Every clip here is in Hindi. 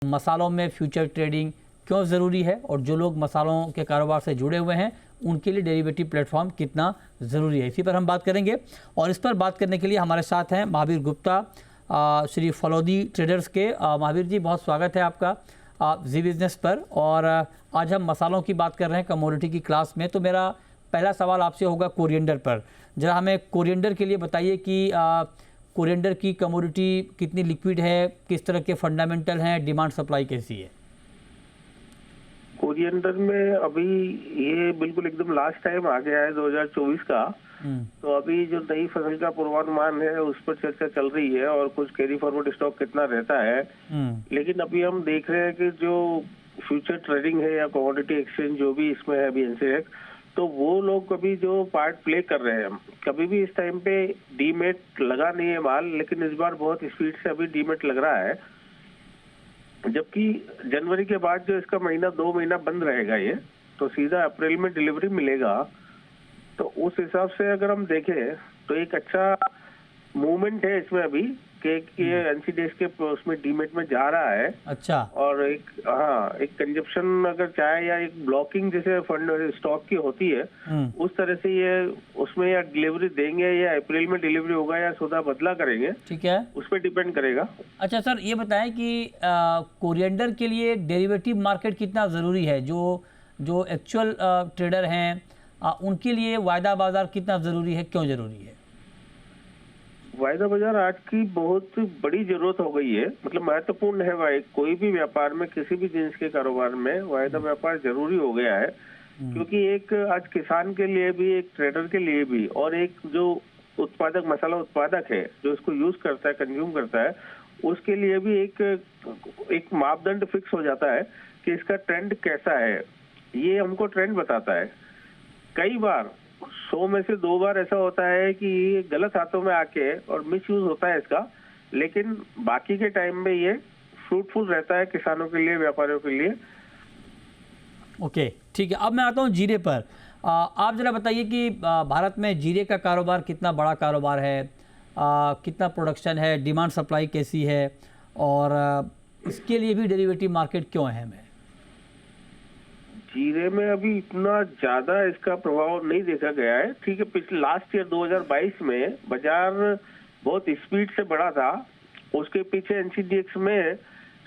मसालों में फ्यूचर ट्रेडिंग क्यों ज़रूरी है और जो लोग मसालों के कारोबार से जुड़े हुए हैं उनके लिए डेरिवेटिव प्लेटफॉर्म कितना ज़रूरी है, इसी पर हम बात करेंगे। और इस पर बात करने के लिए हमारे साथ हैं महावीर गुप्ता, श्री फलौदी ट्रेडर्स के। महावीर जी, बहुत स्वागत है आपका जी बिज़नेस पर। और आज हम मसालों की बात कर रहे हैं कमोडिटी की क्लास में। तो मेरा पहला सवाल आपसे होगा कोरिएंडर पर। ज़रा हमें कोरिएंडर के लिए बताइए कि कोरिएंडर की कमोडिटी कितनी लिक्विड है, किस तरह के फंडामेंटल हैं, डिमांड सप्लाई कैसी है? कोरिएंडर में अभी ये बिल्कुल एकदम लास्ट टाइम आ गया है 2024 का। तो अभी जो नई फसल का पूर्वानुमान है उस पर चर्चा चल रही है और कुछ कैरी फॉरवर्ड स्टॉक कितना रहता है। लेकिन अभी हम देख रहे हैं कि जो फ्यूचर ट्रेडिंग है या कमोडिटी एक्सचेंज जो भी इसमें है अभी एनसेएक्स, तो वो लोग अभी जो पार्ट प्ले कर रहे हैं। कभी भी इस टाइम पे डीमेट लगा नहीं है माल, लेकिन इस बार बहुत स्पीड से अभी डीमेट लग रहा है। जबकि जनवरी के बाद जो इसका महीना 2 महीना बंद रहेगा ये, तो सीधा अप्रैल में डिलीवरी मिलेगा। तो उस हिसाब से अगर हम देखें तो एक अच्छा मूवमेंट है इसमें अभी कि ये एनसीडीएक्स के उसमें डीमेट में जा रहा है। अच्छा। और एक कंजप्शन अगर चाहे या एक ब्लॉकिंग जैसे फंड स्टॉक की होती है, उस तरह से ये उसमें या डिलीवरी देंगे या अप्रैल में डिलीवरी होगा या सौदा बदला करेंगे, ठीक है, उस पर डिपेंड करेगा। अच्छा सर, ये बताएं कि कोरिएंडर के लिए डेरिवेटिव मार्केट कितना ज़रूरी है? जो एक्चुअल ट्रेडर हैं उनके लिए वायदा बाजार कितना ज़रूरी है, क्यों ज़रूरी है? वायदा बाजार आज की बहुत बड़ी जरूरत हो गई है, मतलब महत्वपूर्ण है भाई। कोई भी व्यापार में, किसी भी जिन्स के कारोबार में वायदा व्यापार जरूरी हो गया है। क्योंकि एक आज किसान के लिए भी, एक ट्रेडर के लिए भी, और एक जो उत्पादक, मसाला उत्पादक है जो इसको यूज करता है, कंज्यूम करता है, उसके लिए भी एक मापदंड फिक्स हो जाता है कि इसका ट्रेंड कैसा है। ये हमको ट्रेंड बताता है। कई बार 100 में से 2 बार ऐसा होता है कि ये गलत हाथों में आके और मिस यूज होता है इसका, लेकिन बाकी के टाइम में ये फ्रूटफुल रहता है किसानों के लिए, व्यापारियों के लिए। ओके, ठीक है। अब मैं आता हूँ जीरे पर। आप जरा बताइए कि भारत में जीरे का कारोबार कितना बड़ा कारोबार है, कितना प्रोडक्शन है, डिमांड सप्लाई कैसी है, और इसके लिए भी डेरिवेटिव मार्केट क्यों अहम है? जीरे में अभी इतना ज्यादा इसका प्रभाव नहीं देखा गया है। ठीक है, पिछले लास्ट ईयर 2022 में बाजार बहुत स्पीड से बढ़ा था। उसके पीछे एनसीडीएक्स में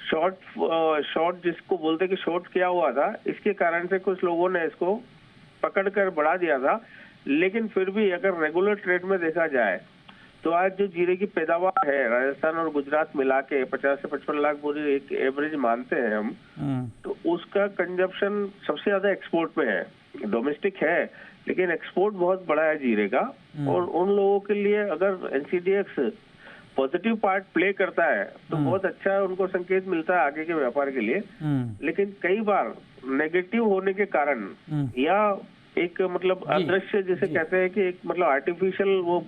शॉर्ट जिसको बोलते कि शॉर्ट किया हुआ था, इसके कारण से कुछ लोगों ने इसको पकड़कर बढ़ा दिया था। लेकिन फिर भी अगर रेगुलर ट्रेड में देखा जाए तो आज जो जीरे की पैदावार है राजस्थान और गुजरात मिला के 50 से 55 लाख बोरी एक एवरेज मानते हैं हम, तो उसका कंजप्शन सबसे ज्यादा एक्सपोर्ट में है। डोमेस्टिक है लेकिन एक्सपोर्ट बहुत बड़ा है जीरे का। और उन लोगों के लिए अगर एनसीडीएक्स पॉजिटिव पार्ट प्ले करता है तो बहुत अच्छा उनको संकेत मिलता है आगे के व्यापार के लिए। लेकिन कई बार नेगेटिव होने के कारण या एक मतलब अदृश्य जिसे कहते हैं कि एक मतलब आर्टिफिशियल वो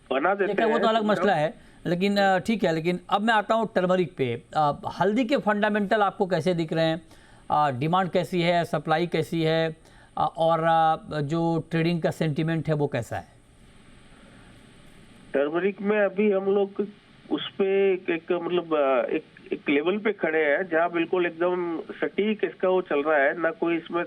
बना देते हैं, वो तो अलग मसला है। लेकिन ठीक है, लेकिन अब मैं आता हूँ टर्मरिक पे। हल्दी के फंडामेंटल आपको कैसे दिख रहे हैं? डिमांड कैसी है, सप्लाई कैसी है, और जो ट्रेडिंग का सेंटीमेंट है वो कैसा है? टर्मरिक में अभी हम लोग उस पे एक लेवल पे खड़े हैं जहाँ बिल्कुल एकदम सटीक इसका वो चल रहा है। ना कोई इसमें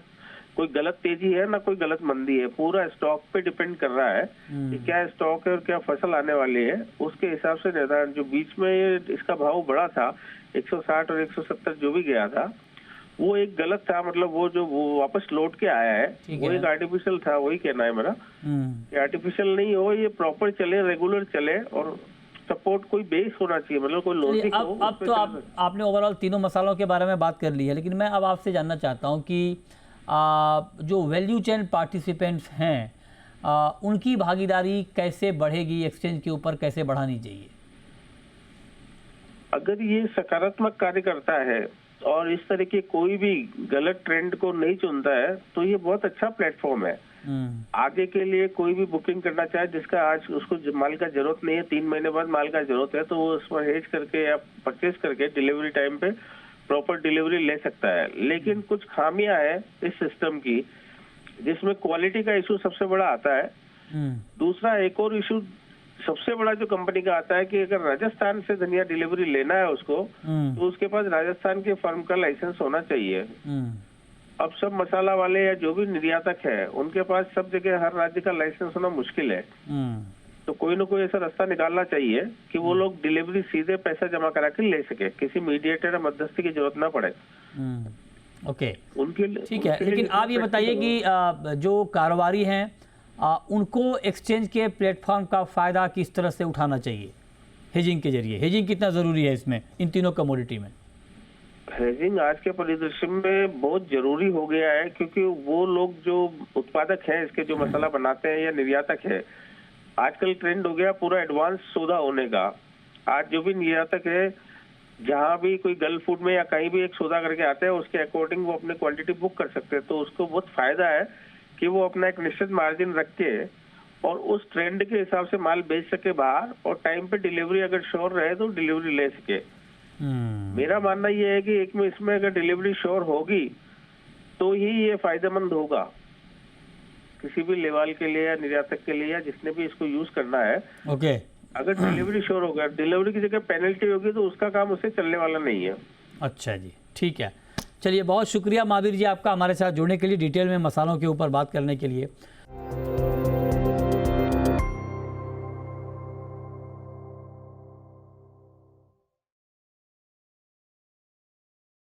कोई गलत तेजी है ना कोई गलत मंदी है। पूरा स्टॉक पे डिपेंड कर रहा है कि क्या स्टॉक है और क्या फसल आने वाली है, उसके हिसाब से निर्धारण। जो बीच में ये इसका भाव बढ़ा था 160 और 170 जो भी गया था, वो एक गलत था। मतलब वो वापस लौट के आया है, वो एक आर्टिफिशियल था। वही कहना है मेरा कि आर्टिफिशियल नहीं हो, ये प्रॉपर चले, रेगुलर चले, और सपोर्ट कोई बेस होना चाहिए, मतलब कोई लॉजिक हो। अब तो आपने ओवरऑल तीनों मसालों के बारे में बात कर ली है, लेकिन मैं अब आपसे जानना चाहता हूँ कि जो वैल्यू चेन पार्टिसिपेंट्स हैं उनकी भागीदारी कैसे बढ़ेगी, एक्सचेंज के ऊपर कैसे बढ़ानी चाहिए? अगर ये सकारात्मक कार्य करता है और इस तरह के कोई भी गलत ट्रेंड को नहीं चुनता है तो ये बहुत अच्छा प्लेटफॉर्म है। आगे के लिए कोई भी बुकिंग करना चाहे जिसका आज उसको माल का जरूरत नहीं है, 3 महीने बाद माल का जरूरत है, तो वो उसमें हेज करके या परचेज करके डिलीवरी टाइम पे प्रॉपर डिलीवरी ले सकता है। लेकिन कुछ खामियां हैं इस सिस्टम की, जिसमें क्वालिटी का इशू सबसे बड़ा आता है। दूसरा एक और इशू सबसे बड़ा जो कंपनी का आता है कि अगर राजस्थान से धनिया डिलीवरी लेना है उसको, तो उसके पास राजस्थान के फर्म का लाइसेंस होना चाहिए। अब सब मसाला वाले या जो भी निर्यातक है, उनके पास सब जगह हर राज्य का लाइसेंस होना मुश्किल है। तो कोई ना कोई ऐसा रास्ता निकालना चाहिए कि वो लोग डिलीवरी सीधे पैसा जमा करा के ले सके, किसी मीडिएटर या मध्यस्थी की जरूरत ना पड़े। ओके, उनके लिए ठीक है। लेकिन आप ये बताइए कि जो कारोबारी हैं उनको एक्सचेंज के प्लेटफॉर्म का फ़ायदा किस तरह से उठाना चाहिए हेजिंग के जरिए? हेजिंग कितना ज़रूरी है इसमें, इन तीनों कमोडिटी में? हेजिंग आज के परिदृश्य में बहुत जरूरी हो गया है, क्योंकि वो लोग जो उत्पादक हैं इसके, जो मसाला बनाते हैं या निर्यातक है, आजकल ट्रेंड हो गया पूरा एडवांस सौदा होने का। आज जो भी निर्यातक है, जहां भी कोई गल्फ फूड में या कहीं भी एक सौदा करके आते हैं, उसके अकॉर्डिंग वो अपने क्वांटिटी बुक कर सकते हैं। तो उसको बहुत फायदा है कि वो अपना एक निश्चित मार्जिन रख के और उस ट्रेंड के हिसाब से माल बेच सके बाहर, और टाइम पे डिलीवरी अगर श्योर रहे तो डिलीवरी ले सके। मेरा मानना ये है कि एक में इसमें अगर डिलीवरी श्योर होगी तो ही ये फायदेमंद होगा किसी भी लेवाल के लिए या निर्यातक के लिए या जिसने भी इसको यूज करना है। ओके, अगर डिलीवरी श्योर होगा, डिलीवरी की जगह पेनल्टी होगी तो उसका काम उससे चलने वाला नहीं है। अच्छा जी, ठीक है। चलिए, बहुत शुक्रिया महावीर जी आपका हमारे साथ जुड़ने के लिए, डिटेल में मसालों के ऊपर बात करने के लिए।